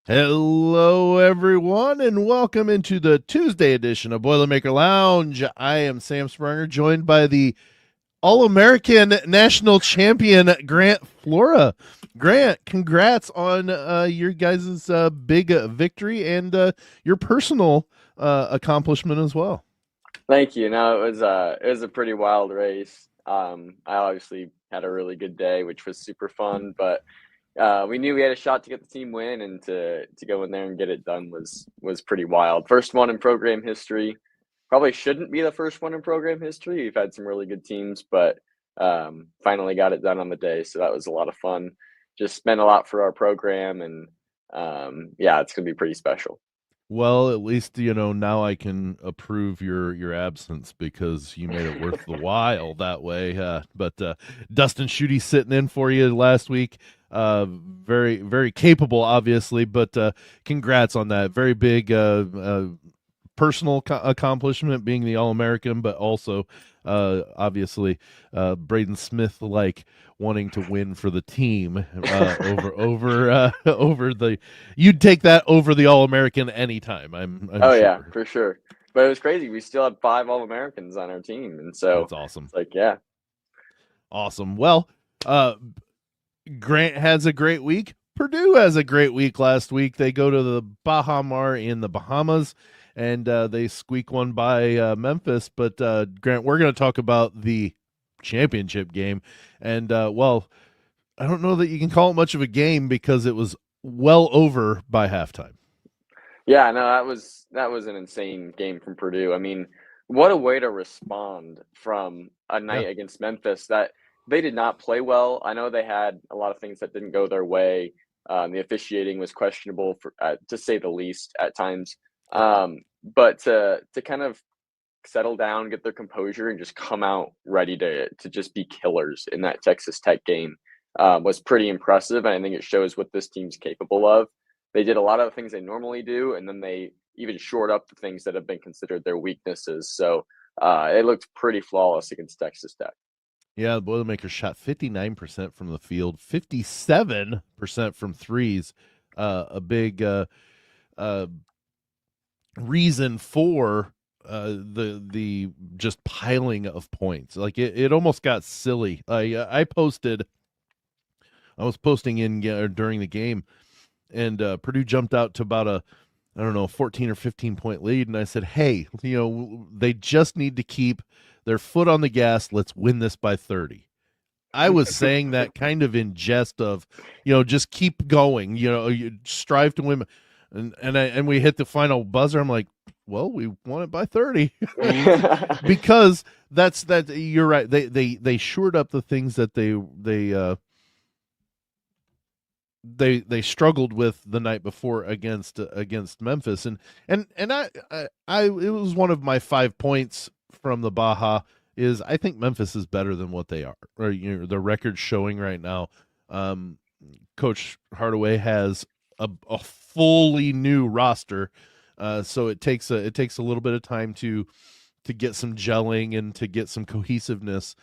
Hello, everyone, and welcome into the Tuesday edition of Boilermaker Lounge. I am Sam Springer, joined by the All-American National Champion, Grant Flora. Grant, congrats on your guys' big victory and your personal accomplishment as well. Thank you. No, it was a pretty wild race. I obviously had a really good day, which was super fun, but we knew we had a shot to get the team win, and to go in there and get it done was pretty wild. First one in program history. Probably shouldn't be the first one in program history. We've had some really good teams, but finally got it done on the day, so that was a lot of fun. Just meant a lot for our program, and yeah, it's gonna be pretty special. Well, at least now I can approve your absence because you made it worth the while that way. But Dustin Schutte sitting in for you last week. Very very capable, obviously. But congrats on that very big personal accomplishment being the All American, but also obviously Braden Smith like wanting to win for the team over the you'd take that over the All American anytime. I'm Oh yeah, sure. for sure. But it was crazy. We still had five All-Americans on our team, and so That's awesome. it's like, yeah, Awesome. Well, uh, Grant has a great week. Purdue has a great week last week. They go to the Baha Mar in the Bahamas and they squeak one by Memphis. But Grant, we're going to talk about the championship game. And well, I don't know that you can call it much of a game because it was well over by halftime. yeah. No, that was an insane game from Purdue. I mean, what a way to respond from a Yeah. night against Memphis that they did not play well. I know they had a lot of things that didn't go their way. The officiating was questionable, to say the least, at times. Yep. But to kind of settle down, get their composure, and just come out ready to just be killers in that Texas Tech game was pretty impressive, and I think it shows what this team's capable of. They did a lot of the things they normally do, and then they even shored up the things that have been considered their weaknesses. So it looked pretty flawless against Texas Tech. Yeah, the Boilermakers shot 59% from the field, 57% from threes. A big uh, reason for the just piling of points. Like it almost got silly. I was posting in during the game, and Purdue jumped out to about a I don't know 14 or 15 point lead, and I said, hey, they just need to keep their foot on the gas. Let's win this by 30. I was saying that kind of in jest of, just keep going, you strive to win, and we hit the final buzzer. I'm like, well, we won it by 30 because that you're right. They shored up the things that they struggled with the night before against Memphis, and I it was one of my 5 points from the Baja is I think Memphis is better than what they are, or the record showing right now. Um, Coach Hardaway has a fully new roster, so it takes a little bit of time to get some gelling and to get some cohesiveness.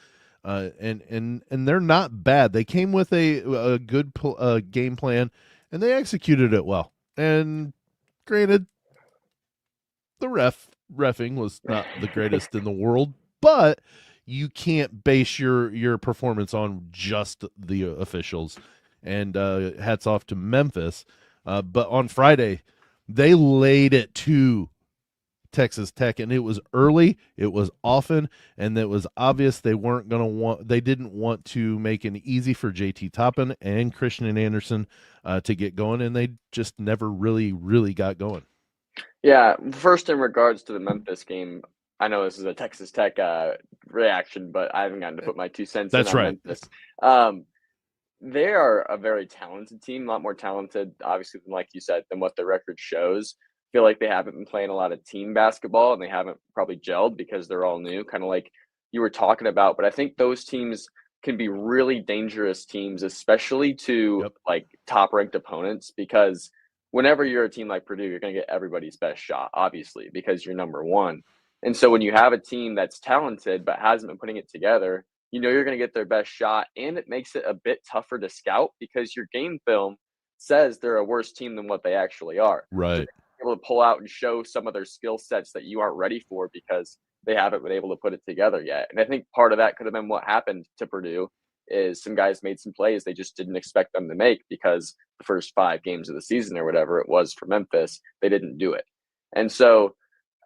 And they're not bad. They came with a good game plan, and they executed it well. And granted, the refing was not the greatest in the world, but you can't base your performance on just the officials. And hats off to Memphis. But on Friday, they laid it to Texas Tech, and it was early, it was often, and it was obvious they didn't want to make it easy for JT Toppin and Christian Anderson to get going, and they just never really got going. Yeah, first in regards to the Memphis game, I know this is a Texas Tech reaction, but I haven't gotten to put my 2 cents in That's on right. Memphis. Um, they are a very talented team, a lot more talented, obviously, than like you said, than what the record shows. Feel like they haven't been playing a lot of team basketball, and they haven't probably gelled because they're all new, kind of like you were talking about. But I think those teams can be really dangerous teams, especially to Yep. like top ranked opponents, because whenever you're a team like Purdue, you're going to get everybody's best shot, obviously, because you're number one. And so when you have a team that's talented but hasn't been putting it together, you know you're going to get their best shot, and it makes it a bit tougher to scout because your game film says they're a worse team than what they actually are. So Right. they're able to pull out and show some of their skill sets that you aren't ready for because they haven't been able to put it together yet. And I think part of that could have been what happened to Purdue is some guys made some plays they just didn't expect them to make because the first 5 games of the season or whatever it was for Memphis, they didn't do it. And so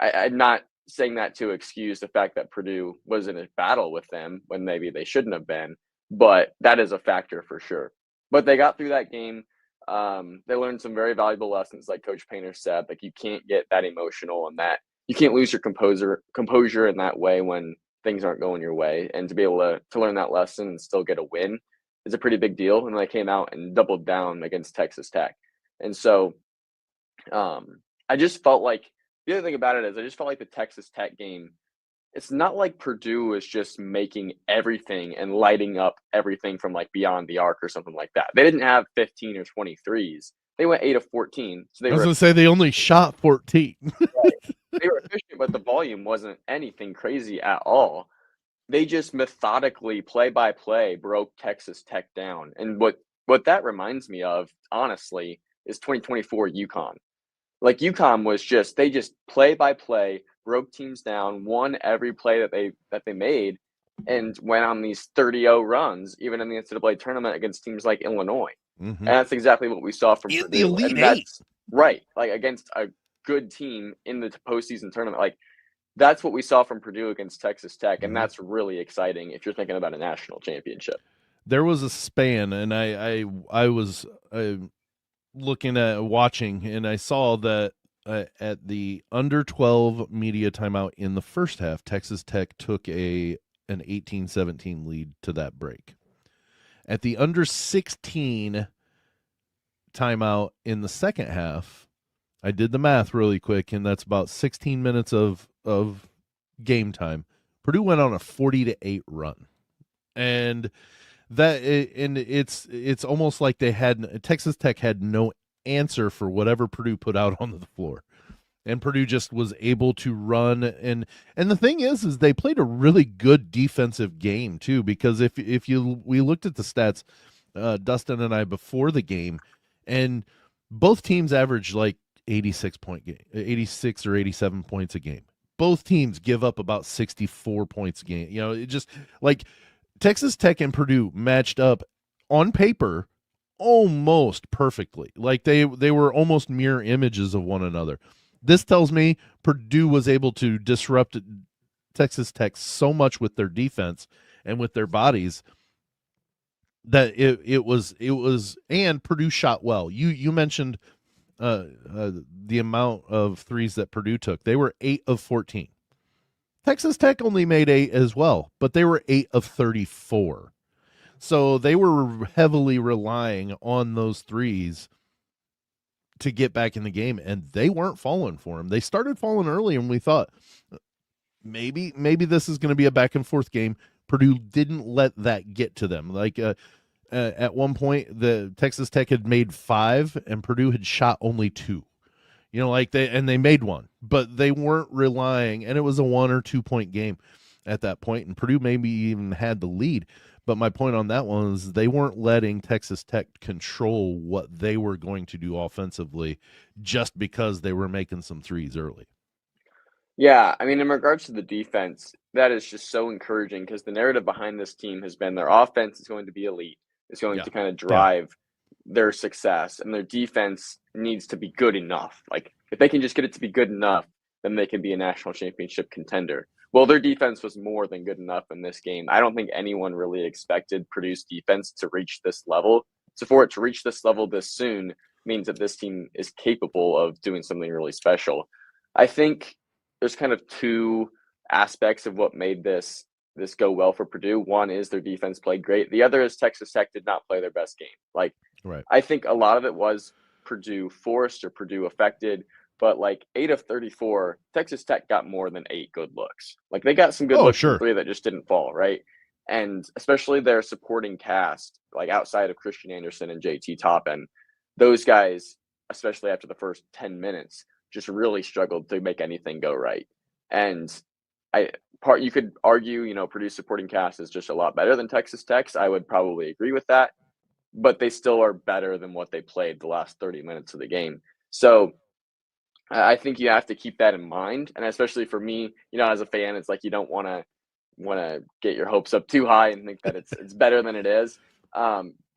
I'm not saying that to excuse the fact that Purdue was in a battle with them when maybe they shouldn't have been, but that is a factor for sure. But they got through that game. They learned some very valuable lessons, like Coach Painter said. Like you can't get that emotional and that you can't lose your composure in that way when things aren't going your way. And to be able to learn that lesson and still get a win is a pretty big deal. And they came out and doubled down against Texas Tech. And so I just felt like the other thing about it is I just felt like the Texas Tech game, it's not like Purdue is just making everything and lighting up everything from like beyond the arc or something like that. They didn't have 15 or 20 threes. They went 8 of 14. So they I was were going to say they only shot 14. they were efficient, but the volume wasn't anything crazy at all. They just methodically, play by play, broke Texas Tech down. And what that reminds me of, honestly, is 2024 UConn. Like UConn was just they just play by play broke teams down, won every play that they made, and went on these 30-0 runs, even in the NCAA tournament against teams like Illinois. And that's exactly what we saw from In Purdue. the Elite and Eight. That's right, like against a good team in the postseason tournament. Like that's what we saw from Purdue against Texas Tech, and that's really exciting if you're thinking about a national championship. There was a span, and I was looking at watching, and I saw that at the under 12 media timeout in the first half, Texas Tech took an 18-17 lead to that break. At the under 16 timeout in the second half, I did the math really quick, and that's about 16 minutes of game time. Purdue went on a 40-8 run, and it's almost like Texas Tech had no answer for whatever Purdue put out on the floor, and Purdue just was able to run. And the thing is they played a really good defensive game too, because if we looked at the stats, Dustin and I before the game, and both teams averaged like 86 or 87 points a game. Both teams give up about 64 points a game. It just like Texas Tech and Purdue matched up on paper almost perfectly. Like they were almost mirror images of one another. This tells me Purdue was able to disrupt Texas Tech so much with their defense and with their bodies that it was and Purdue shot well. You mentioned the amount of threes that Purdue took. They were 8 of 14. Texas Tech only made 8 as well, but they were 8 of 34. So they were heavily relying on those threes to get back in the game, and they weren't falling for them. They started falling early, and we thought maybe this is going to be a back and forth game. Purdue didn't let that get to them. Like at one point, the Texas Tech had made 5, and Purdue had shot only 2. They made 1, but they weren't relying, and it was a 1 or 2 point game at that point, and Purdue maybe even had the lead. But my point on that one is they weren't letting Texas Tech control what they were going to do offensively just because they were making some threes early. Yeah, I mean, in regards to the defense, that is just so encouraging because the narrative behind this team has been their offense is going to be elite. It's going to kind of drive their success, and their defense needs to be good enough. Like, if they can just get it to be good enough, then they can be a national championship contender. Well, their defense was more than good enough in this game. I don't think anyone really expected Purdue's defense to reach this level. So for it to reach this level this soon means that this team is capable of doing something really special. I think there's kind of 2 aspects of what made this go well for Purdue. One is their defense played great. The other is Texas Tech did not play their best game. Like, right. I think a lot of it was Purdue forced or Purdue affected. But like 8 of 34, Texas Tech got more than 8 good looks. Like they got some good looks from 3 that just didn't fall, right? And especially their supporting cast, like outside of Christian Anderson and JT Toppin, those guys, especially after the first 10 minutes, just really struggled to make anything go right. And you could argue, Purdue's supporting cast is just a lot better than Texas Tech's. I would probably agree with that. but they still are better than what they played the last 30 minutes of the game. So I think you have to keep that in mind, and especially for me, as a fan, it's like you don't want to get your hopes up too high and think that it's better than it is.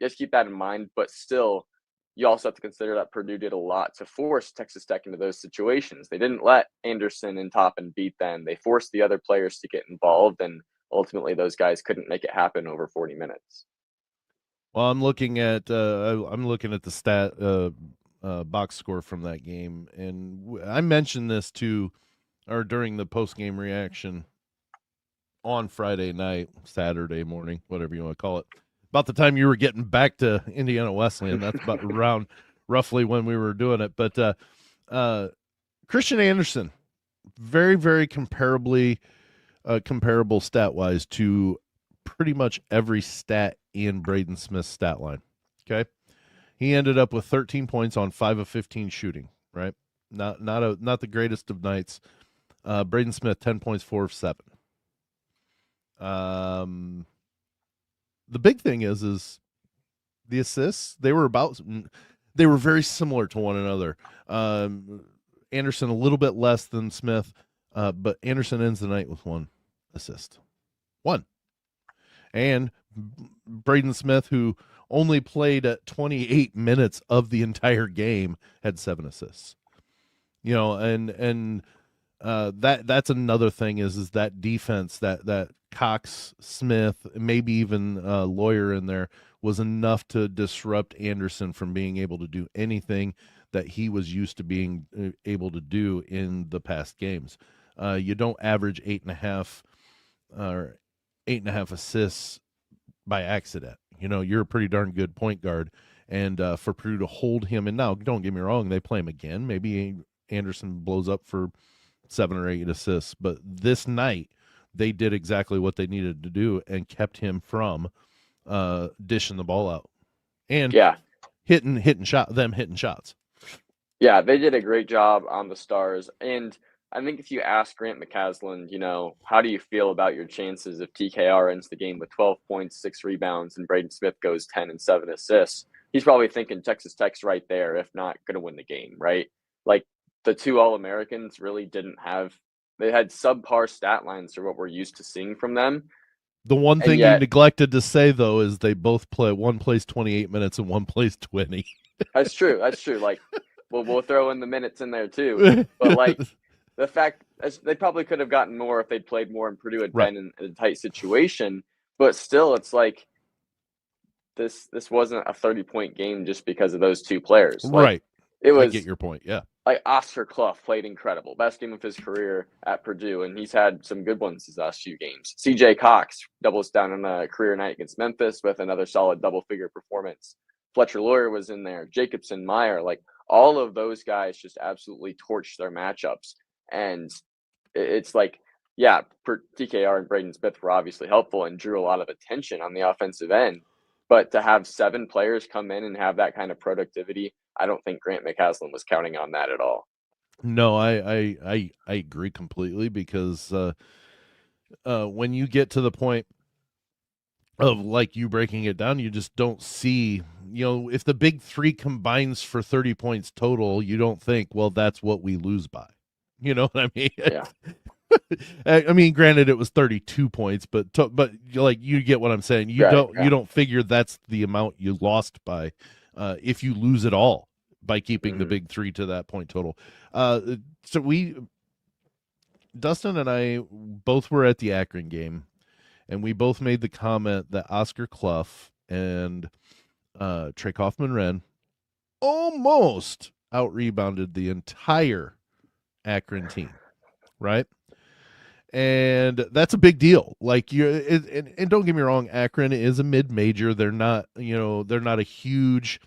Just keep that in mind, but still, you also have to consider that Purdue did a lot to force Texas Tech into those situations. They didn't let Anderson and Toppin beat them. They forced the other players to get involved, and ultimately, those guys couldn't make it happen over 40 minutes. Well, I'm looking at the stat box score from that game, and I mentioned this during the post game reaction on Friday night, Saturday morning, whatever you want to call it. About the time you were getting back to Indiana Wesleyan, that's about around roughly when we were doing it. But Christian Anderson, very, very comparable stat wise to pretty much every stat in Braden Smith's stat line. Okay, he ended up with 13 points on 5 of 15 shooting. Right, not the greatest of nights. Braden Smith 10 points, 4 of 7. The big thing is the assists. They were very similar to one another. Anderson a little bit less than Smith, but Anderson ends the night with 1 assist. 1. And Braden Smith, who only played 28 minutes of the entire game, had 7 assists. And that's another thing is that defense, that Cox, Smith, maybe even Lawyer in there was enough to disrupt Anderson from being able to do anything that he was used to being able to do in the past games. You don't average 8.5 assists by accident. You're a pretty darn good point guard, and for Purdue to hold him, and now don't get me wrong, they play him again. Maybe Anderson blows up for 7 or 8 assists, but this night they did exactly what they needed to do and kept him from dishing the ball out and hitting shots. Yeah, they did a great job on the Stars. And I think if you ask Grant McCasland, how do you feel about your chances if TKR ends the game with 12 points, 6 rebounds, and Braden Smith goes 10 and 7 assists? He's probably thinking Texas Tech's right there, if not going to win the game, right? Like, the 2 All-Americans really they had subpar stat lines for what we're used to seeing from them. The one thing you neglected to say, though, is they both play. One plays 28 minutes and one plays 20. That's true. Like, we'll throw in the minutes in there too. But like the fact they probably could have gotten more if they'd played more and Purdue had been in a tight situation. But still, it's like this wasn't a 30-point game just because of those 2 players. Right. It was. I get your point. Yeah. Like Oscar Clough played incredible. Best game of his career at Purdue, and he's had some good ones these last few games. CJ Cox doubles down on a career night against Memphis with another solid double-figure performance. Fletcher Lawyer was in there. Jacobson, Meyer, like all of those guys just absolutely torched their matchups. And it's like, yeah, TKR and Braden Smith were obviously helpful and drew a lot of attention on the offensive end. But to have 7 players come in and have that kind of productivity, I don't think Grant McCasland was counting on that at all. No, I agree completely because when you get to the point of like you breaking it down, you just don't see, if the big 3 combines for 30 points total, you don't think, well, that's what we lose by. You know what I mean? Yeah. I mean, granted, it was 32 points, but like you get what I'm saying. You don't figure that's the amount you lost by if you lose it all by keeping the big 3 to that point total. So Dustin and I both were at the Akron game, and we both made the comment that Oscar Clough and Trey Kaufman-Renn almost out-rebounded the entire Akron team, right? And that's a big deal. Like and don't get me wrong, Akron is a mid-major. They're not a huge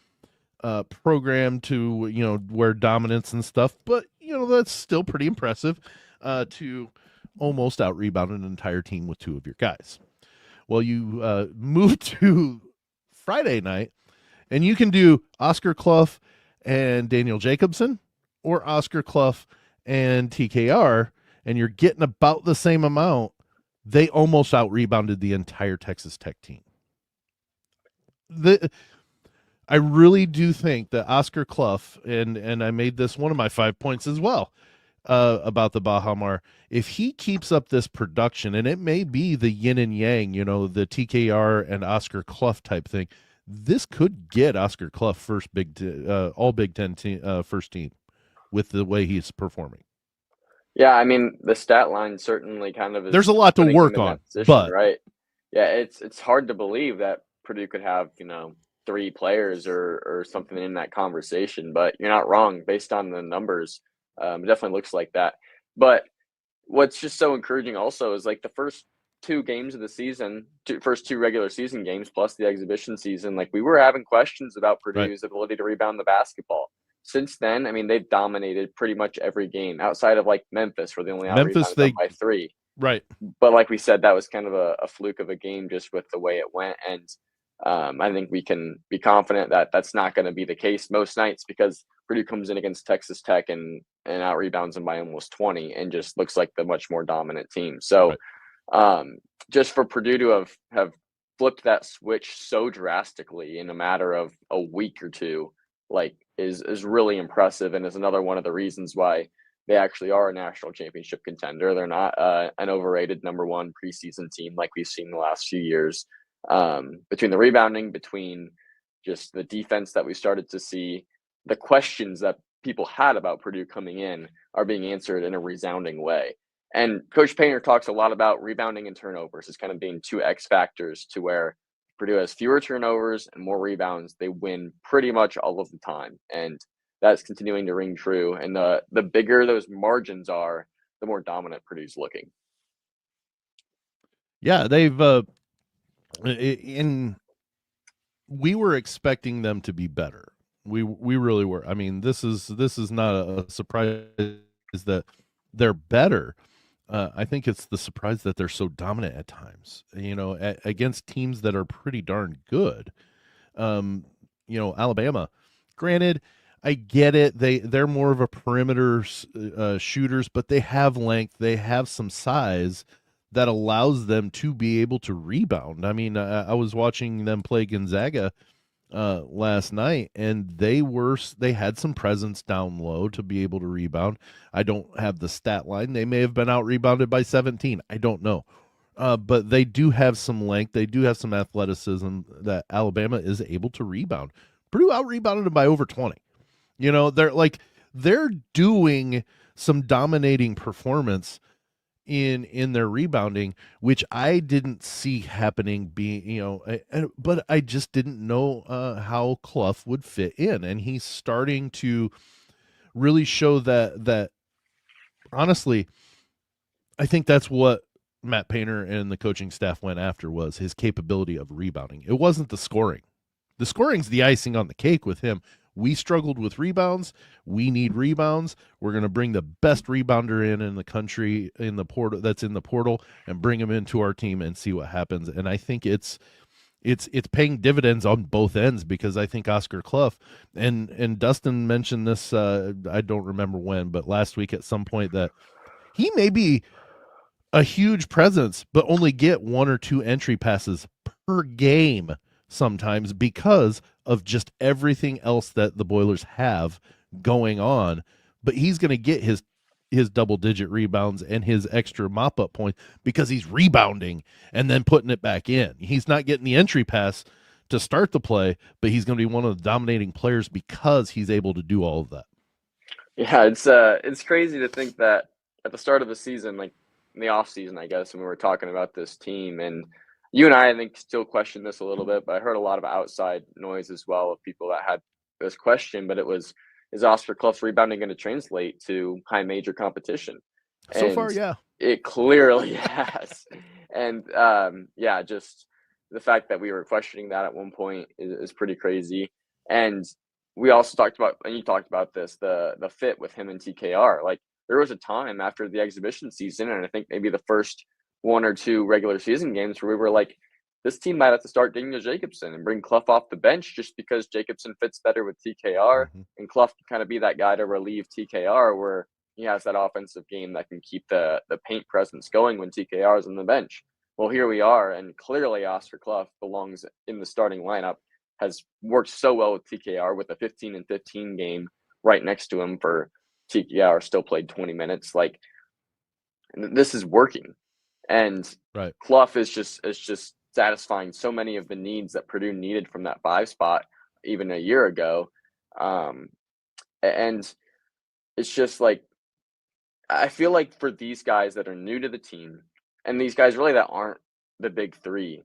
program to where dominance and stuff, but that's still pretty impressive to almost out-rebound an entire team with 2 of your guys. Well, you move to Friday night, and you can do Oscar Clough and Daniel Jacobson, or Oscar Clough and TKR, and you're getting about the same amount. They almost out-rebounded the entire Texas Tech team. I really do think that Oscar Clough, and I made this one of my 5 points as well, about the Baha Mar. If he keeps up this production, and it may be the yin and yang, the TKR and Oscar Clough type thing, this could get Oscar Clough first all Big Ten first team with the way he's performing. Yeah, I mean, the stat line certainly kind of There's a is lot to putting him work in on, that position, but right? Yeah, it's hard to believe that Purdue could have, three players or something in that conversation, but you're not wrong based on the numbers. It definitely looks like that. But what's just so encouraging also is like the first two games of the season, first two regular season games plus the exhibition season, like we were having questions about right. Purdue's ability to rebound the basketball. Since then, I mean, they've dominated pretty much every game outside of like Memphis, where they only out Memphis, rebounded them they by three. right. But like we said, that was kind of a fluke of a game just with the way it went. And I think we can be confident that that's not going to be the case most nights because Purdue comes in against Texas Tech and out rebounds them by almost 20 and just looks like the much more dominant team. So Right. just for Purdue to have flipped that switch so drastically in a matter of a week or two, like is really impressive and is another one of the reasons why they actually are a national championship contender. They're not an overrated number one preseason team like we've seen the last few years. Between the rebounding, between just the defense that we started to see, the questions that people had about Purdue coming in are being answered in a resounding way. And Coach Painter talks a lot about rebounding and turnovers as kind of being two X factors to where Purdue has fewer turnovers and more rebounds. They win pretty much all of the time. And that's continuing to ring true. And the bigger those margins are, the more dominant Purdue's looking. Yeah, they've in we were expecting them to be better. We really were. I mean, this is not a surprise that they're better. I think it's the surprise that they're so dominant at times. Against teams that are pretty darn good. Um, Alabama. Granted, I get it. They're more of a perimeter shooters, but they have length. They have some size that allows them to be able to rebound. I mean, I was watching them play Gonzaga last night, and they had some presence down low to be able to rebound. I don't have the stat line. They may have been out rebounded by 17. I don't know. But they do have some length. They do have some athleticism that Alabama is able to rebound. Purdue out rebounded them by over 20. They're doing some dominating performance in their rebounding, which I didn't see happening. But I just didn't know how Clough would fit in, and he's starting to really show that. Honestly, I think that's what Matt Painter and the coaching staff went after was his capability of rebounding. It wasn't the scoring. The scoring's the icing on the cake with him. We struggled with rebounds. We need rebounds. We're going to bring the best rebounder in the country in the portal that's in the portal and bring him into our team and see what happens. And I think it's paying dividends on both ends because I think Oscar Clough and Dustin mentioned this I don't remember when, but last week at some point that he may be a huge presence, but only get one or two entry passes per game sometimes because of just everything else that the Boilers have going on. But he's going to get his double digit rebounds and his extra mop up points because he's rebounding and then putting it back in. He's not getting the entry pass to start the play, but he's going to be one of the dominating players because he's able to do all of that. Yeah, it's crazy to think that at the start of the season, like in the off season, I guess, when we were talking about this team, and you and I think, still question this a little bit, but I heard a lot of outside noise as well of people that had this question. But it was, is Oscar Clough's rebounding going to translate to high major competition? So And far, yeah. it clearly has. And yeah, just the fact that we were questioning that at one point is pretty crazy. And we also talked about, and you talked about this, the fit with him and TKR. Like there was a time after the exhibition season, and I think maybe the first one or two regular season games where we were like, this team might have to start Daniel Jacobson and bring Clough off the bench just because Jacobson fits better with TKR, Mm-hmm. and Clough can kind of be that guy to relieve TKR where he has that offensive game that can keep the paint presence going when TKR is on the bench. Well, here we are, and clearly Oscar Clough belongs in the starting lineup, has worked so well with TKR with a 15-15 game right next to him for TKR still played 20 minutes. Like, this is working. And Right. Clough is just satisfying so many of the needs that Purdue needed from that 5 spot even a year ago. And it's just like, I feel like for these guys that are new to the team, and these guys really that aren't the big 3,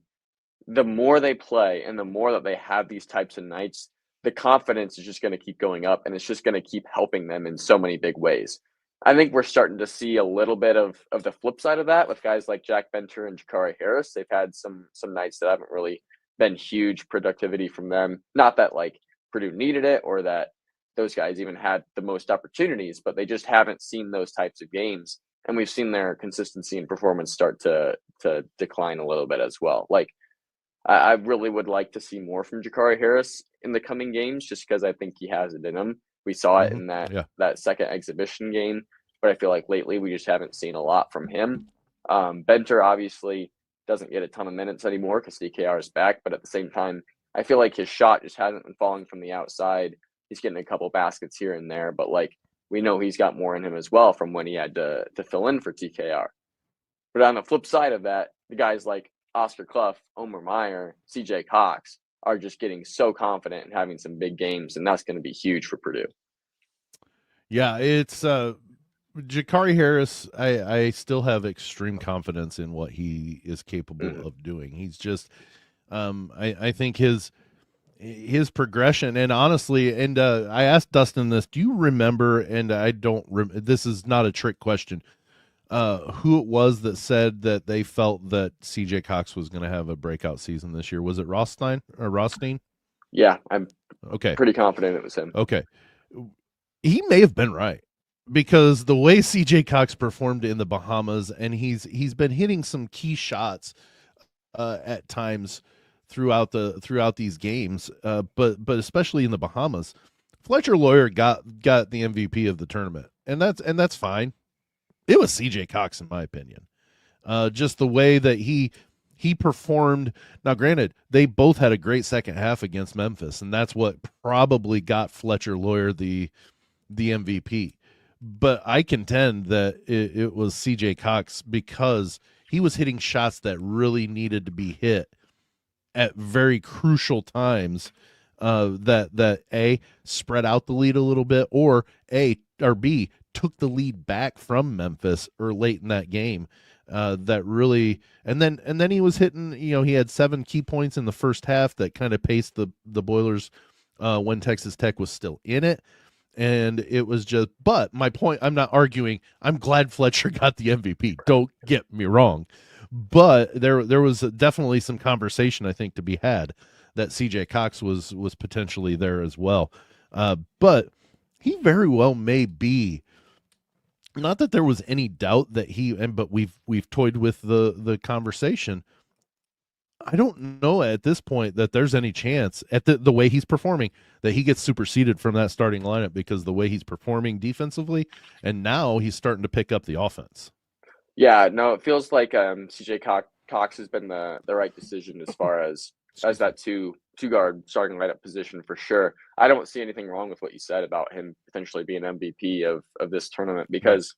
the more they play and the more that they have these types of nights, the confidence is just going to keep going up, and it's just going to keep helping them in so many big ways. I think we're starting to see a little bit of the flip side of that with guys like Jack Benter and Jakari Harris. They've had some nights that haven't really been huge productivity from them. Not that like Purdue needed it or that those guys even had the most opportunities, but they just haven't seen those types of games. And we've seen their consistency and performance start to decline a little bit as well. Like, I really would like to see more from Jakari Harris in the coming games, just because I think he has it in him. We saw it in Yeah. that second exhibition game, but I feel like lately we just haven't seen a lot from him. Benter obviously doesn't get a ton of minutes anymore because DKR is back, but at the same time, I feel like his shot just hasn't been falling from the outside. He's getting a couple baskets here and there, but like we know he's got more in him as well from when he had to fill in for TKR. But on the flip side of that, the guys like Oscar Clough, Omer Meyer, CJ Cox are just getting so confident and having some big games, and that's going to be huge for Purdue. Yeah, it's Jakari Harris. I still have extreme confidence in what he is capable of doing. He's just I think his progression, and honestly, and I asked Dustin this, do you remember, and I don't this is not a trick question, who it was that said that they felt that CJ Cox was going to have a breakout season this year? Was it Rothstein or Rothstein? Yeah, I'm Okay. pretty confident it was him. Okay. He may have been right, because the way CJ Cox performed in the Bahamas, and he's been hitting some key shots at times throughout these games, but especially in the Bahamas. Fletcher Lawyer got the MVP of the tournament, and that's fine. It was CJ Cox, in my opinion. Just the way that he performed. Now, granted, they both had a great second half against Memphis, and that's what probably got Fletcher Lawyer the MVP. But I contend that it was CJ Cox, because he was hitting shots that really needed to be hit at very crucial times, that A, spread out the lead a little bit, or B, took the lead back from Memphis or late in that game. That really, and then he was hitting, he had 7 key points in the first half that kind of paced the Boilers when Texas Tech was still in it. And it was just, but my point, I'm not arguing. I'm glad Fletcher got the MVP. Don't get me wrong. But there was definitely some conversation, I think, to be had that CJ Cox was potentially there as well. But he very well may be. Not that there was any doubt that but we've toyed with the conversation. I don't know at this point that there's any chance, at the way he's performing, that he gets superseded from that starting lineup, because the way he's performing defensively, and now he's starting to pick up the offense. Yeah, no, it feels like CJ Cox has been the right decision as far as that two guard starting lineup position for sure. I don't see anything wrong with what you said about him potentially being MVP of this tournament, because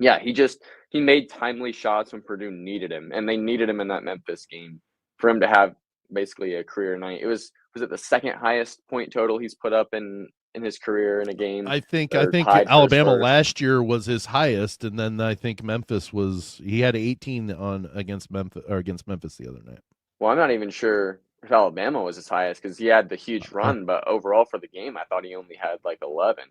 yeah, he made timely shots when Purdue needed him, and they needed him in that Memphis game for him to have basically a career night. Was it the second highest point total he's put up in his career in a game? I think Alabama last year was his highest, and then I think Memphis he had 18 against Memphis the other night. Well, I'm not even sure if Alabama was his highest, because he had the huge run, but overall for the game, I thought he only had like 11.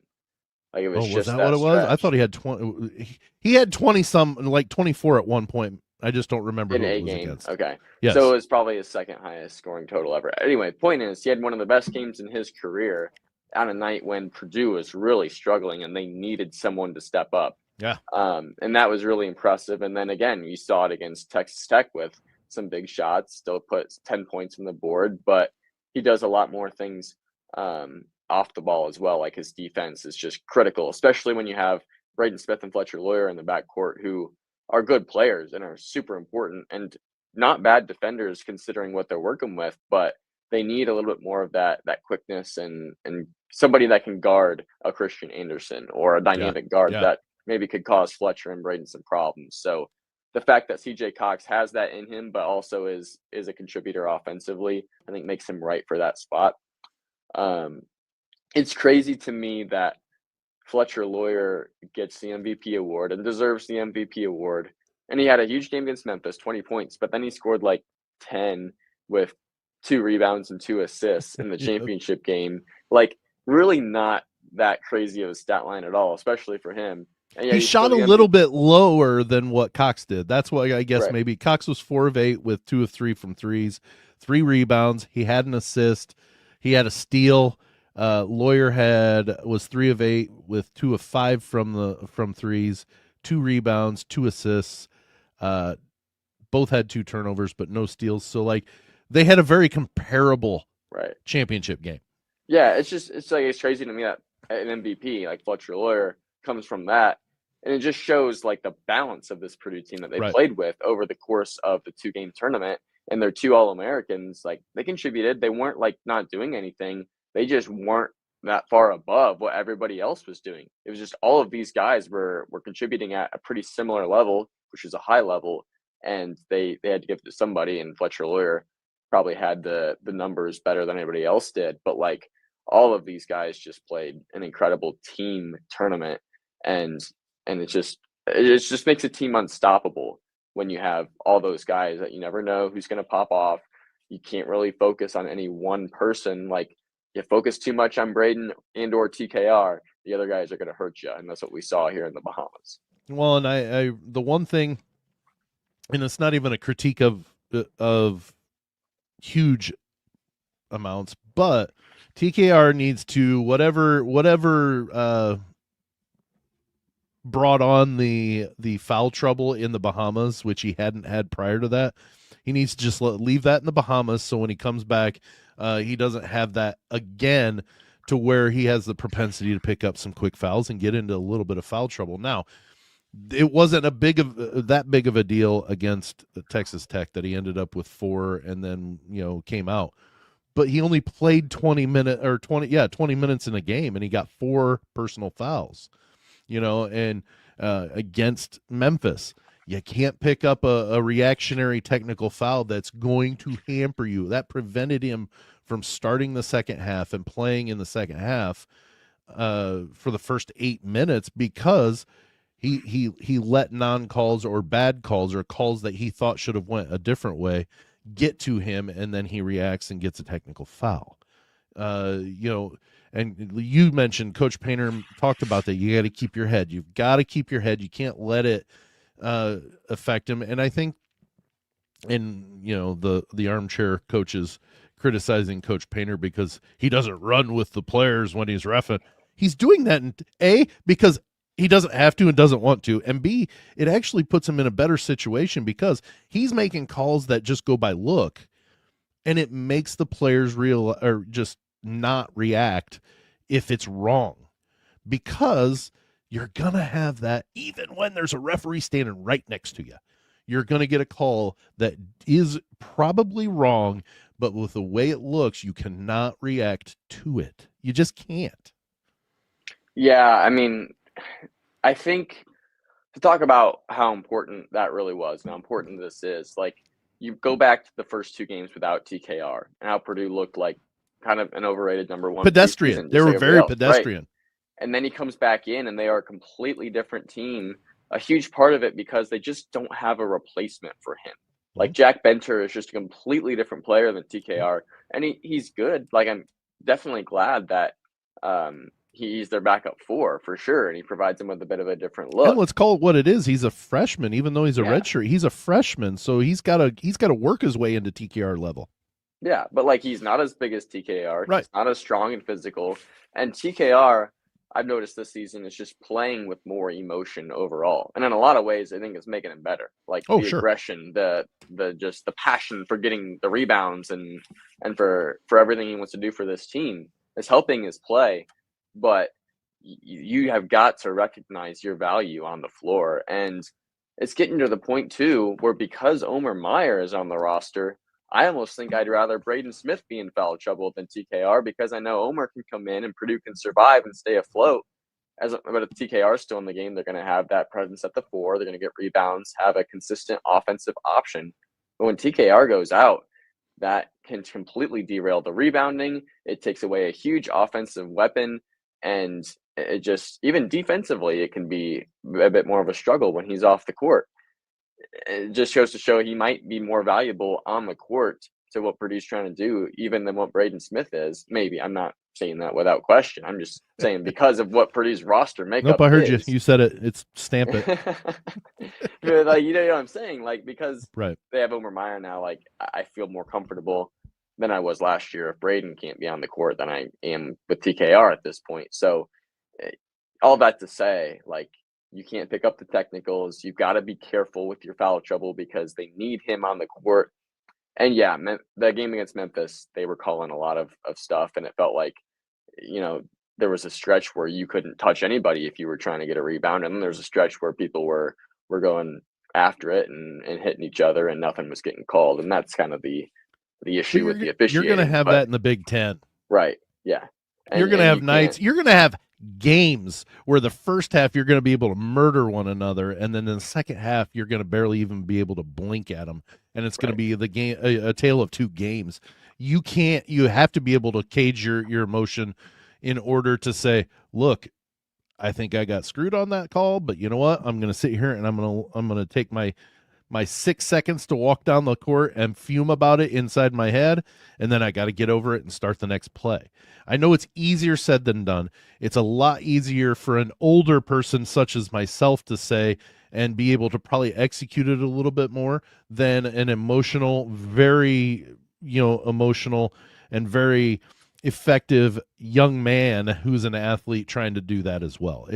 Like, it was Was just that what it was? stretch. I thought he had 20. He had 20 some, like 24 at one point. I just don't remember who it was against. Okay. Yes. So it was probably his second highest scoring total ever. Anyway, point is, he had one of the best games in his career on a night when Purdue was really struggling and they needed someone to step up. Yeah. And that was really impressive. And then again, you saw it against Texas Tech with some big shots, still puts 10 points on the board, but he does a lot more things off the ball as well. Like, his defense is just critical, especially when you have Braden Smith and Fletcher Lawyer in the backcourt, who are good players and are super important and not bad defenders considering what they're working with, but they need a little bit more of that quickness and somebody that can guard a Christian Anderson or a Yeah. dynamic guard Yeah. that maybe could cause Fletcher and Braden some problems. So the fact that CJ Cox has that in him, but also is a contributor offensively, I think makes him right for that spot. It's crazy to me that Fletcher Loyer gets the MVP award and deserves the MVP award. And he had a huge game against Memphis, 20 points, but then he scored like 10 with 2 rebounds and 2 assists in the Yep. championship game. Like, really not that crazy of a stat line at all, especially for him. And yeah, He he's still shot a the little MVP. bit lower than what Cox did. That's why I guess Right. maybe Cox was 4 of 8 with 2 of 3 from threes, 3 rebounds. He had an assist. He had a steal. Lawyer was 3 of 8 with 2 of 5 from threes, 2 rebounds, 2 assists. Both had 2 turnovers, but no steals. So like they had a very comparable Right. championship game. Yeah, it's crazy to me that an MVP like Fletcher Loyer comes from that. And it just shows like the balance of this Purdue team that they Right. played with over the course of the 2-game tournament. And their 2 All-Americans, like they contributed. They weren't like not doing anything. They just weren't that far above what everybody else was doing. It was just all of these guys were contributing at a pretty similar level, which is a high level, and they had to give it to somebody. And Fletcher Loyer probably had the numbers better than anybody else did. But like all of these guys just played an incredible team tournament, and it just makes a team unstoppable when you have all those guys that you never know who's going to pop off. You can't really focus on any one person. Like you focus too much on Braden and or TKR, the other guys are going to hurt you, and that's what we saw here in the Bahamas. Well, and I the one thing, and it's not even a critique of huge amounts, but TKR needs to whatever brought on the foul trouble in the Bahamas, which he hadn't had prior to that. He needs to just leave that in the Bahamas, so when he comes back, he doesn't have that again, to where he has the propensity to pick up some quick fouls and get into a little bit of foul trouble. Now, it wasn't that big of a deal against Texas Tech that he ended up with 4 and then came out. But he only played 20 minutes in a game, and he got 4 personal fouls. And against Memphis, you can't pick up a reactionary technical foul that's going to hamper you. That prevented him from starting the second half and playing in the second half for the first 8 minutes, because he let non-calls or bad calls or calls that he thought should have went a different way get to him, and then he reacts and gets a technical foul. And you mentioned Coach Painter talked about that. You got to keep your head. You've got to keep your head. You can't let it affect him. And I think, the armchair coaches criticizing Coach Painter because he doesn't run with the players when he's reffing. He's doing that because he doesn't have to and doesn't want to, and B, it actually puts him in a better situation because he's making calls that just go by look, and it makes the players just not react if it's wrong, because you're going to have that even when there's a referee standing right next to you. You're going to get a call that is probably wrong, but with the way it looks, you cannot react to it. You just can't. Yeah, I mean, I think to talk about how important that really was and how important this is, like you go back to the first 2 games without TKR and how Purdue looked like kind of an overrated number 1 pedestrian. They were very pedestrian. Right. And then he comes back in and they are a completely different team. A huge part of it because they just don't have a replacement for him. Like Jack Benter is just a completely different player than TKR, and he's good. Like I'm definitely glad that he's their backup 4 for sure, and he provides them with a bit of a different look. And let's call it what it is. He's a freshman, even though he's a redshirt. He's a freshman, so he's got to work his way into TKR level. Yeah, but like he's not as big as TKR. Right. He's not as strong and physical. And TKR, I've noticed this season, is just playing with more emotion overall. And in a lot of ways, I think it's making him better. Like the aggression, the just the passion for getting the rebounds and for everything he wants to do for this team is helping his play. But you have got to recognize your value on the floor. And it's getting to the point too where because Omer Meyer is on the roster, I almost think I'd rather Braden Smith be in foul trouble than TKR, because I know Omer can come in and Purdue can survive and stay afloat. But if TKR is still in the game, they're going to have that presence at the 4. They're going to get rebounds, have a consistent offensive option. But when TKR goes out, that can completely derail the rebounding. It takes away a huge offensive weapon, and it just, even defensively, it can be a bit more of a struggle when he's off the court. It just goes to show he might be more valuable on the court to what Purdue's trying to do, even than what Braden Smith is. Maybe. I'm not saying that without question. I'm just saying because of what Purdue's roster makeup Nope, I heard is. you. You said it. It's stamp it. Like, you know what I'm saying? Like, because Right. they have Omer Meyer now, like, I feel more comfortable than I was last year. If Braden can't be on the court, than I am with TKR at this point. So all that to say, like, you can't pick up the technicals. You've got to be careful with your foul trouble because they need him on the court. And yeah, the game against Memphis, they were calling a lot of stuff, and it felt like, you know, there was a stretch where you couldn't touch anybody if you were trying to get a rebound, and then there's a stretch where people were going after it and hitting each other, and nothing was getting called, and that's kind of the issue with the officiating. You're going to have that in the Big Ten, right? Yeah, you're going to have nights. You're going to have games where the first half you're going to be able to murder one another, and then in the second half you're going to barely even be able to blink at them, and it's going to be the game, a tale of two games. You have to be able to cage your emotion in order to say, look, I think I got screwed on that call, but you know what? I'm going to sit here and I'm going to take my 6 seconds to walk down the court and fume about it inside my head, and then I got to get over it and start the next play. I know it's easier said than done. It's a lot easier for an older person such as myself to say and be able to probably execute it a little bit more than an emotional, very, emotional and very effective young man who's an athlete trying to do that as well.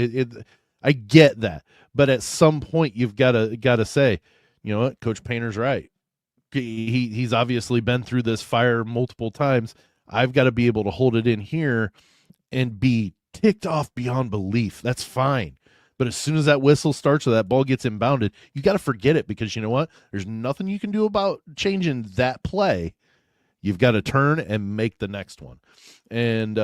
I get that, but at some point you've got to say, you know what, Coach Painter's right. He's obviously been through this fire multiple times. I've got to be able to hold it in here and be ticked off beyond belief. That's fine. But as soon as that whistle starts or that ball gets inbounded, you got to forget it, because you know what? There's nothing you can do about changing that play. You've got to turn and make the next one. And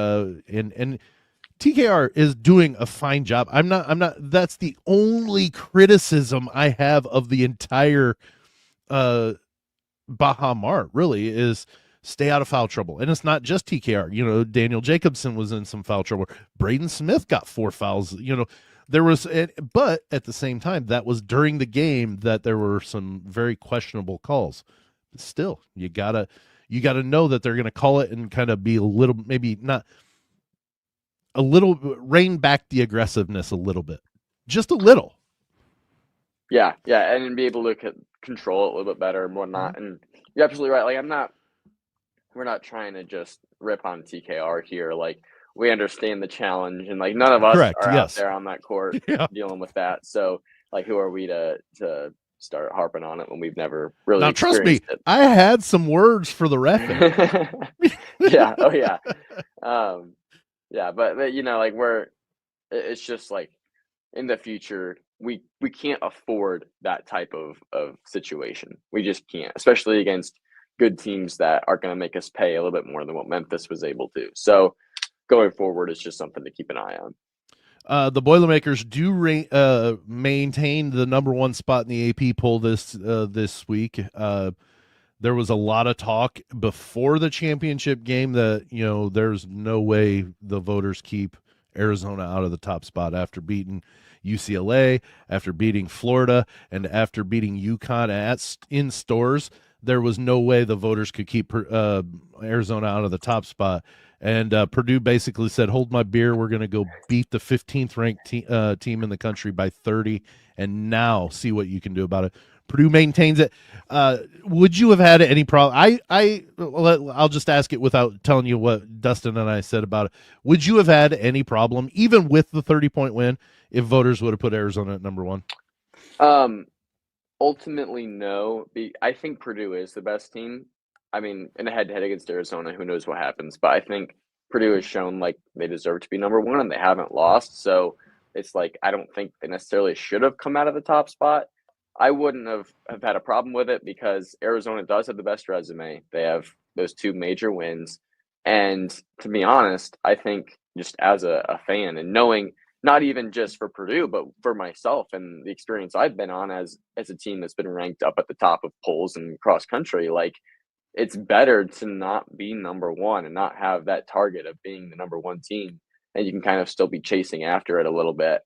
TKR is doing a fine job. I'm not that's the only criticism I have of the entire Baha Mar, really, is stay out of foul trouble. And it's not just TKR. Daniel Jacobson was in some foul trouble. Braden Smith got 4 fouls. There was, but at the same time, that was during the game that there were some very questionable calls. But still, you gotta know that they're going to call it and kind of be a little, maybe not a little, rein back the aggressiveness a little bit, just a little. Yeah, and be able to control it a little bit better and whatnot. And you're absolutely right. Like, we're not trying to just rip on TKR here. Like, we understand the challenge, and like none of us are out there on that court dealing with that. So, like, who are we to start harping on it when we've never really now trust me it? I had some words for the ref. Yeah. Oh yeah. Yeah, but like, it's just like, in the future we can't afford that type of situation. We just can't, especially against good teams that are going to make us pay a little bit more than what Memphis was able to. So going forward, it's just something to keep an eye on. The Boilermakers do maintain the number 1 spot in the AP poll this week. There was a lot of talk before the championship game that, there's no way the voters keep Arizona out of the top spot after beating UCLA, after beating Florida, and after beating UConn in stores. There was no way the voters could keep Arizona out of the top spot. And Purdue basically said, hold my beer. We're going to go beat the 15th ranked team in the country by 30, and now see what you can do about it. Purdue maintains it. Would you have had any problem? I'll just ask it without telling you what Dustin and I said about it. Would you have had any problem, even with the 30-point win, if voters would have put Arizona at number 1? Ultimately, no. I think Purdue is the best team. I mean, in a head-to-head against Arizona, who knows what happens. But I think Purdue has shown like they deserve to be number 1, and they haven't lost. So it's like, I don't think they necessarily should have come out of the top spot. I wouldn't have had a problem with it because Arizona does have the best resume. They have those two major wins. And to be honest, I think just as a fan and knowing not even just for Purdue, but for myself and the experience I've been on as a team that's been ranked up at the top of polls and cross country, like it's better to not be number one and not have that target of being the number one team. And you can kind of still be chasing after it a little bit.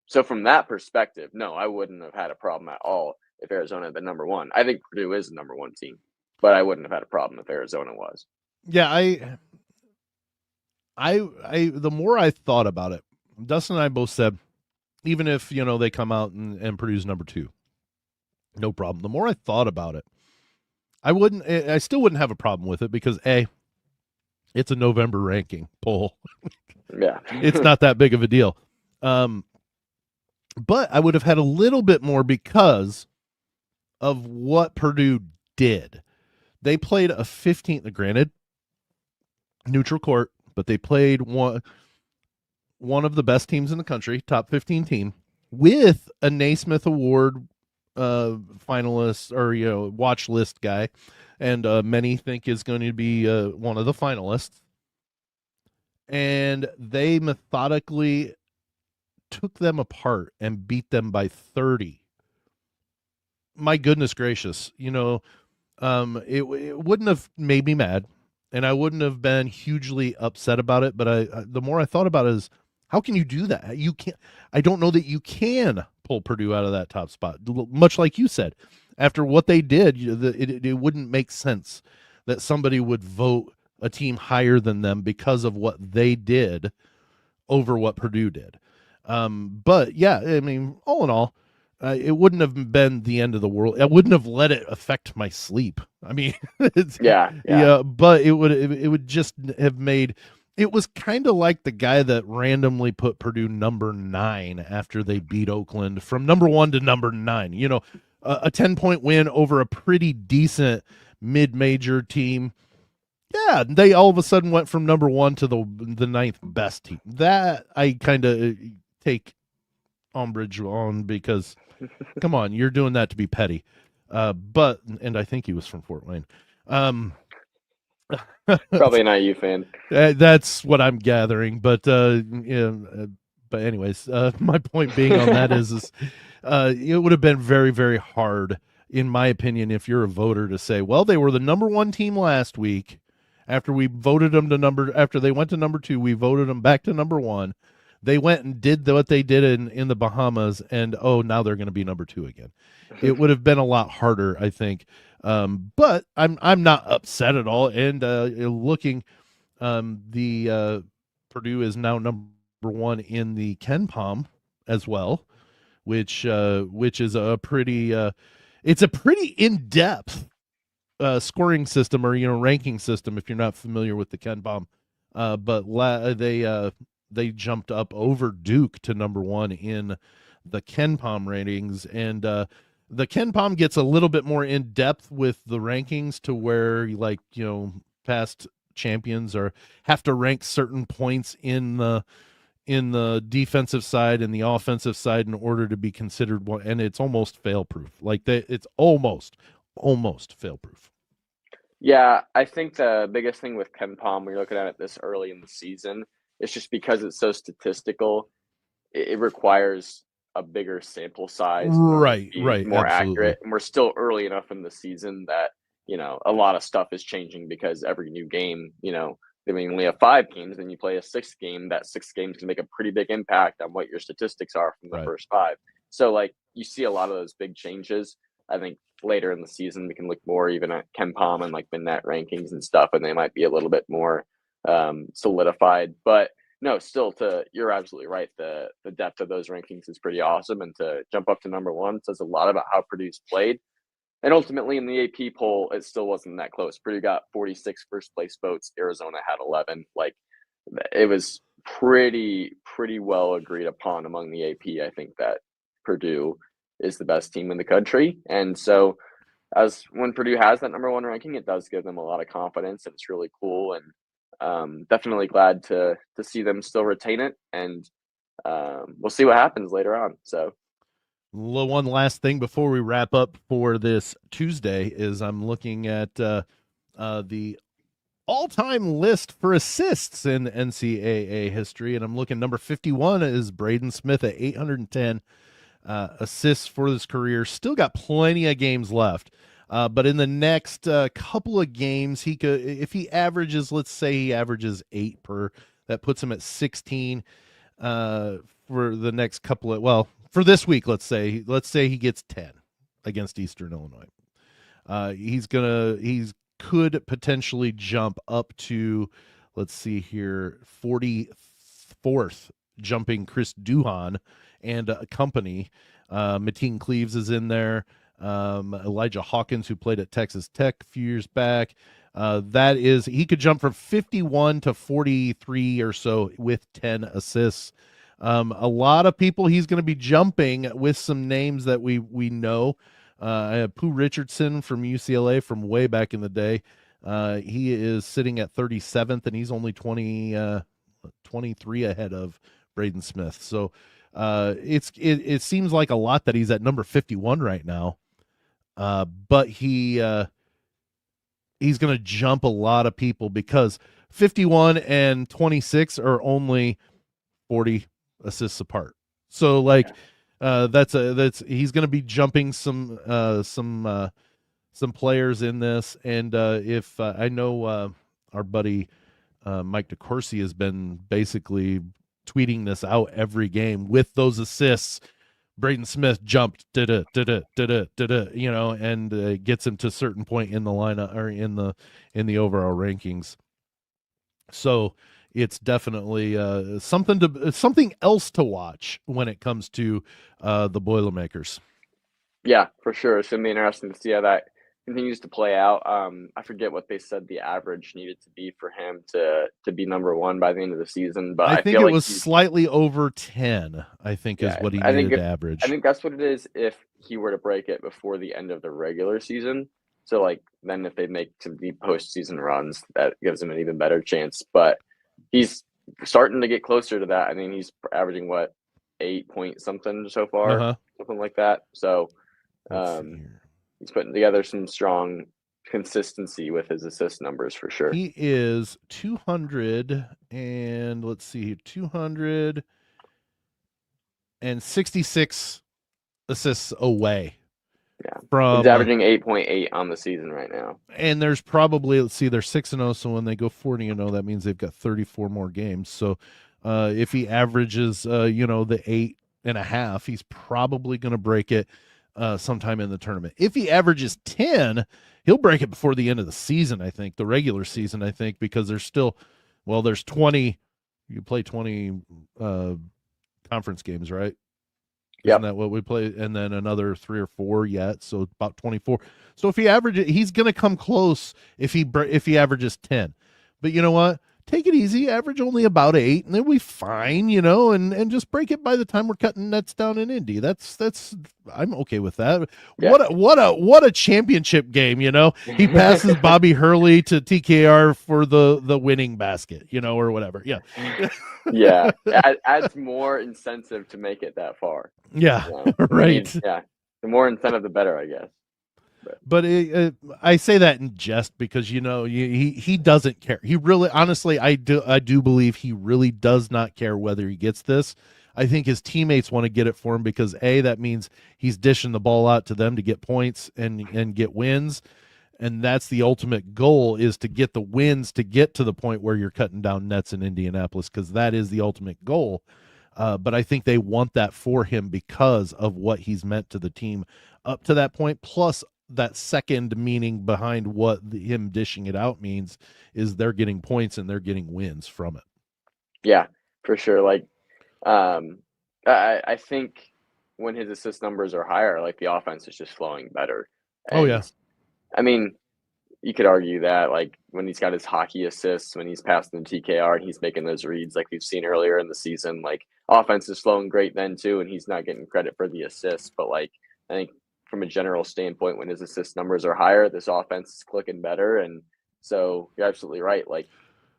So from that perspective, no, I wouldn't have had a problem at all if Arizona had been number one. I think Purdue is the number one team, but I wouldn't have had a problem if Arizona was. Yeah, the more I thought about it, Dustin and I both said, even if they come out and Purdue's number 2, no problem. The more I thought about it, I still wouldn't have a problem with it because it's a November ranking poll. Yeah, It's not that big of a deal. But I would have had a little bit more because of what Purdue did. They played a 15th, granted, neutral court, but they played one of the best teams in the country, top 15 team, with a Naismith Award finalist or watch list guy, and many think is going to be one of the finalists. And they methodically took them apart and beat them by 30. My goodness gracious, it wouldn't have made me mad, and I wouldn't have been hugely upset about it. But the more I thought about it is, how can you do that? You can't. I don't know that you can pull Purdue out of that top spot. Much like you said, after what they did, it wouldn't make sense that somebody would vote a team higher than them because of what they did over what Purdue did. But yeah, I mean, all in all, it wouldn't have been the end of the world. I wouldn't have let it affect my sleep. I mean, yeah. but it would just have made. It was kind of like the guy that randomly put Purdue number 9 after they beat Oakland from number 1 to number 9. A 10-point win over a pretty decent mid-major team. Yeah, they all of a sudden went from number 1 to the 9th best team. That I kind of take umbrage on because, come on, you're doing that to be petty. And I think he was from Fort Wayne. Probably an IU fan. That's what I'm gathering. But anyways, my point being on that is it would have been very, very hard, in my opinion, if you're a voter, to say, well, they were the number 1 team last week. After we voted them after they went to number 2, we voted them back to number 1. They went and did what they did in the Bahamas, and now they're going to be number 2 again. It would have been a lot harder, I think. But I'm not upset at all. And looking, the Purdue is now number 1 in the Ken Pom as well, which is a pretty it's a pretty in-depth scoring system or ranking system if you're not familiar with the Ken Pom. But they jumped up over Duke to number 1 in the Ken Pom ratings, and the Ken Pom gets a little bit more in depth with the rankings to where past champions have to rank certain points in the defensive side and the offensive side in order to be considered one, and it's almost fail proof. It's almost fail proof. Yeah, I think the biggest thing with Ken Pom, when you're looking at it this early in the season, it's just because it's so statistical, it requires a bigger sample size in order to be more Absolutely. accurate. And we're still early enough in the season that, a lot of stuff is changing because every new game, I mean, only have 5 games, and you play a 6th game. That 6th game can make a pretty big impact on what your statistics are from the first 5. So, you see a lot of those big changes. I think later in the season we can look more even at Ken Pom and the net rankings and stuff, and they might be a little bit more solidified. But no, still, you're absolutely right. The depth of those rankings is pretty awesome, and to jump up to number 1 says a lot about how Purdue's played. And ultimately, in the AP poll, it still wasn't that close. Purdue got 46 first place votes. Arizona had 11. It was pretty well agreed upon among the AP. I think that Purdue is the best team in the country, and so when Purdue has that number 1 ranking, it does give them a lot of confidence, and it's really cool. And definitely glad to see them still retain it, and we'll see what happens later on. So. One last thing before we wrap up for this Tuesday is I'm looking at the all-time list for assists in NCAA history, and I'm looking number 51 is Braden Smith at 810 assists for his career. Still got plenty of games left. But in the next couple of games, he could, if he averages, let's say he averages 8 per, that puts him at 16 uh, for the next couple of, well, for this week, let's say he gets 10 against Eastern Illinois. He's could potentially jump up to, let's see here, 44th, jumping Chris Duhon and company. Mateen Cleaves is in there. Elijah Hawkins, who played at Texas Tech a few years back. That is, he could jump from 51 to 43 or so with 10 assists. A lot of people he's going to be jumping with some names that we know. I have Pooh Richardson from UCLA from way back in the day. He is sitting at 37th, and he's only 23 ahead of Braden Smith. So it seems like a lot that he's at number 51 right now. But he's going to jump a lot of people because 51 and 26 are only 40 assists apart. So like that's he's going to be jumping some players in this, and if I know our buddy Mike DeCourcy has been basically tweeting this out every game with those assists. Braden Smith jumped, and gets him to a certain point in the lineup or in the overall rankings. So it's definitely something else to watch when it comes to the Boilermakers. Yeah, for sure. It's gonna be interesting to see how that continues to play out. I forget what they said the average needed to be for him to be number one by the end of the season, but I I think feel it like was slightly over 10, I think is what he needed to average. I think that's what it is if he were to break it before the end of the regular season. So like then if they make some deep postseason runs, that gives him an even better chance. But he's starting to get closer to that. I mean, he's averaging what 8 point something so far, something like that. So he's putting together some strong consistency with his assist numbers for sure. He is 200 and let's see, 266 assists away. Yeah. From he's averaging 8.8 on the season right now. And there's probably, let's see, they're 6-0, so when they go 40-0, that means they've got 34 more games. So if he averages the 8.5, he's probably going to break it sometime in the tournament. If he averages 10, he'll break it before the end of the season, I think, the regular season, I think, because there's still, there's 20, you play 20 conference games, right? Isn't that what we play? And then another 3 or 4 yet, so about 24. So if he averages, he's going to come close if he averages 10. But you know what? Take it easy. Average only about 8, and then we fine, and just break it by the time we're cutting nets down in Indy. That's I'm okay with that. Yeah. What a championship game, He passes Bobby Hurley to TKR for the winning basket, or whatever. Yeah. Yeah. Adds more incentive to make it that far. Yeah. Right. The more incentive, the better, I guess. But I say that in jest because he doesn't care. He really, honestly, I do believe he really does not care whether he gets this. I think his teammates want to get it for him because that means he's dishing the ball out to them to get points and get wins, and that's the ultimate goal, is to get the wins to get to the point where you're cutting down nets in Indianapolis, because that is the ultimate goal. But I think they want that for him because of what he's meant to the team up to that point, plus that second meaning behind what him dishing it out means is they're getting points and they're getting wins from it. Yeah, for sure. Like, I think when his assist numbers are higher, like the offense is just flowing better. And, I mean, you could argue that like when he's got his hockey assists, when he's passing the TKR and he's making those reads like we've seen earlier in the season, like offense is flowing great then too, and he's not getting credit for the assists. But like I think from a general standpoint, when his assist numbers are higher, this offense is clicking better. And so you're absolutely right. Like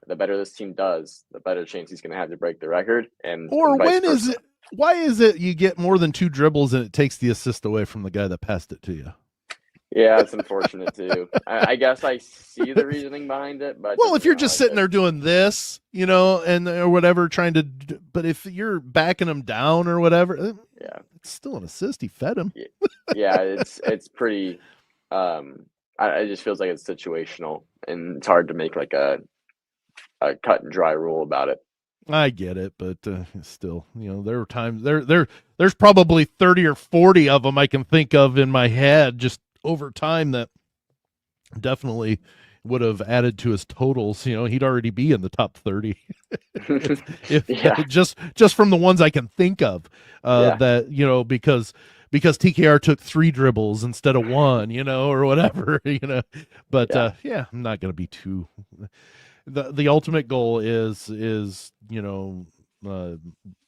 the better this team does, the better chance he's going to have to break the record, and Or vice when is versa. it? Why is it you get more than 2 dribbles and it takes the assist away from the guy that passed it to you? Yeah, it's unfortunate too. I guess I see the reasoning behind it, but it Well, doesn't if you're really just like sitting it. there doing this, you know, and or whatever, trying to, but if you're backing him down or whatever, Yeah, it's still an assist. He fed him. yeah, it's pretty. It just feels like it's situational, and it's hard to make like a cut and dry rule about it. I get it, but still, you know, there are times there's probably 30 or 40 of them I can think of in my head just over time that definitely would have added to his totals. You know, he'd already be in the top 30 if Yeah, just from the ones I can think of. yeah, That, you know, because TKR took 3 dribbles instead of 1, you know, or whatever, you know. But yeah, yeah, I'm not going to be too. The ultimate goal is you know,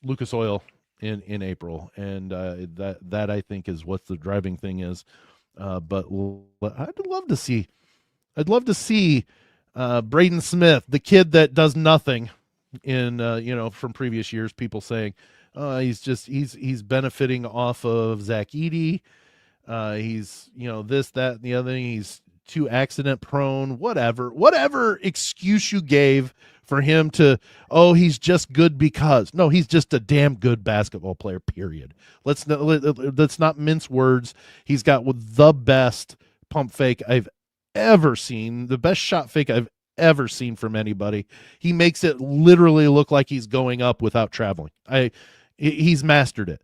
Lucas Oil in April, and that I think is what the driving thing is. But I'd love to see Braden Smith, the kid that does nothing in you know, from previous years, people saying he's benefiting off of Zach Edey. He's, you know, this, that, and the other thing. He's too accident prone, whatever excuse you gave for him to, oh, he's just good because. No, he's just a damn good basketball player, period. Let's not mince words. He's got the best pump fake I've ever seen, the best shot fake I've ever seen from anybody. He makes it literally look like he's going up without traveling. He's mastered it.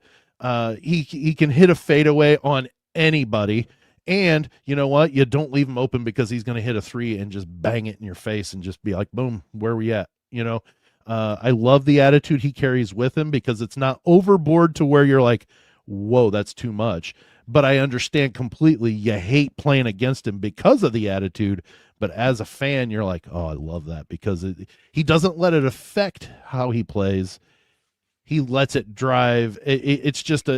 He can hit a fadeaway on anybody. And you know what? You don't leave him open because he's going to hit a 3 and just bang it in your face and just be like, boom, where are we at? You know, I love the attitude he carries with him because it's not overboard to where you're like, whoa, that's too much. But I understand completely you hate playing against him because of the attitude. But as a fan, you're like, oh, I love that because he doesn't let it affect how he plays. He lets it drive. It's just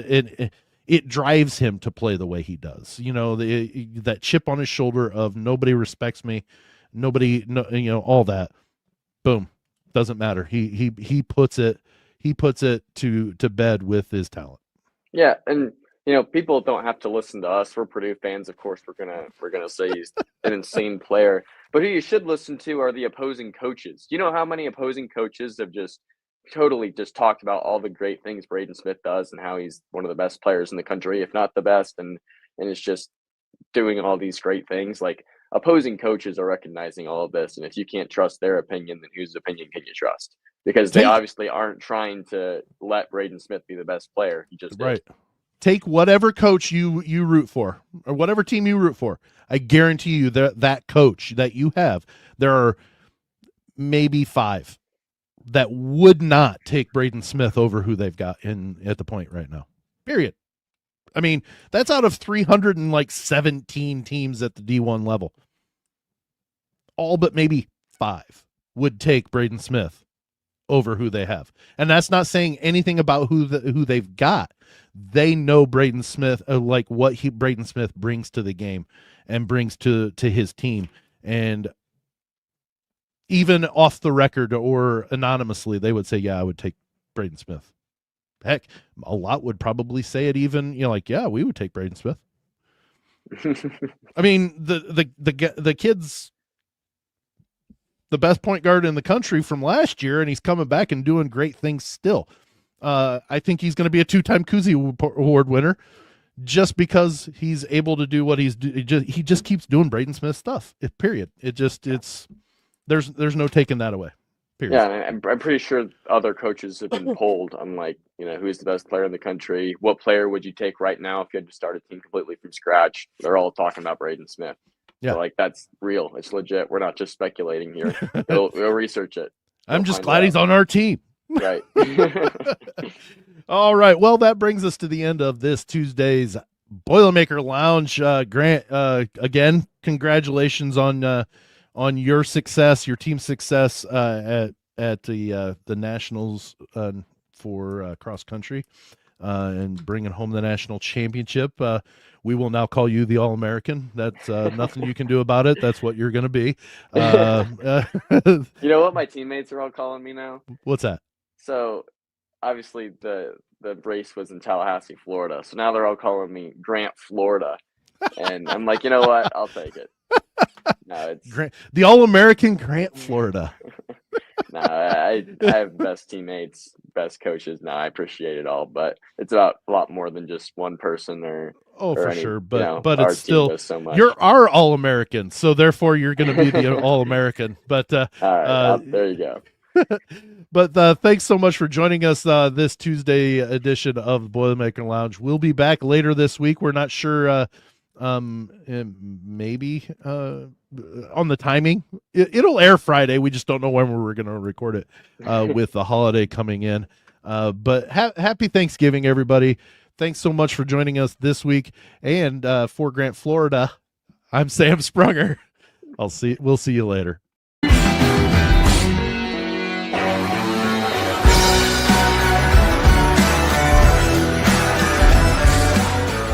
it drives him to play the way he does. You know, that chip on his shoulder of nobody respects me, you know, all that. Boom, doesn't matter. He puts it to bed with his talent. yeah, and people don't have to listen to us. We're Purdue fans, of course. We're gonna say he's an insane player, but who you should listen to are the opposing coaches. You know how many opposing coaches have just totally just talked about all the great things Braden Smith does and how he's one of the best players in the country, if not the best, and it's just doing all these great things. Like opposing coaches are recognizing all of this, and if you can't trust their opinion, then whose opinion can you trust? Because they Take obviously aren't trying to let Braden Smith be the best player. He just is. right. Take whatever coach you root for or whatever team you root for. I guarantee you that coach that you have, there are maybe 5 that would not take Braden Smith over who they've got in at the point right now. Period. I mean, that's out of 317 teams at the D1 level. All but maybe 5 would take Braden Smith over who they have. And that's not saying anything about who they've got. They know Braden Smith, like what Braden Smith brings to the game and brings to his team. And even off the record or anonymously, they would say, yeah, I would take Braden Smith. Heck, a lot would probably say it even, you know, like, yeah, we would take Braden Smith. I mean, the kid's the best point guard in the country from last year, and he's coming back and doing great things still. I think he's going to be a 2-time Cousy Award winner just because he's able to do what he just keeps doing Braden Smith stuff. Period. It's there's no taking that away. Period. Yeah, and I'm pretty sure other coaches have been polled on like, who's the best player in the country? What player would you take right now if you had to start a team completely from scratch? They're all talking about Braden Smith. Yeah. So, like, that's real. It's legit. We're not just speculating here. We'll research it. I'm just glad he's on our team. Right. All right. Well, that brings us to the end of this Tuesday's Boilermaker Lounge. Grant, again, congratulations on your success, your team's success at the Nationals for cross country. and bringing home the national championship. We will now call you the All-American. That's nothing you can do about it. That's what you're going to be. You know what my teammates are all calling me now? What's that? So obviously the race was in Tallahassee, Florida. So now they're all calling me Grant, Florida. And I'm like, you know what? I'll take it. No, it's the All-American Grant, Florida. No, I have best teammates, best coaches. No, I appreciate it all, but it's about a lot more than just one person for any, sure. But you know, but our it's team still does so much. You're our All-American, so therefore you're going to be the All-American. But all right, there you go. But thanks so much for joining us this Tuesday edition of the Boilermaker Lounge. We'll be back later this week. We're not sure. Maybe on the timing. It'll air Friday. We just don't know when we're going to record it with the holiday coming in. But happy Thanksgiving, everybody. Thanks so much for joining us this week. And for Grant, Florida, I'm Sam Sprunger. We'll see you later.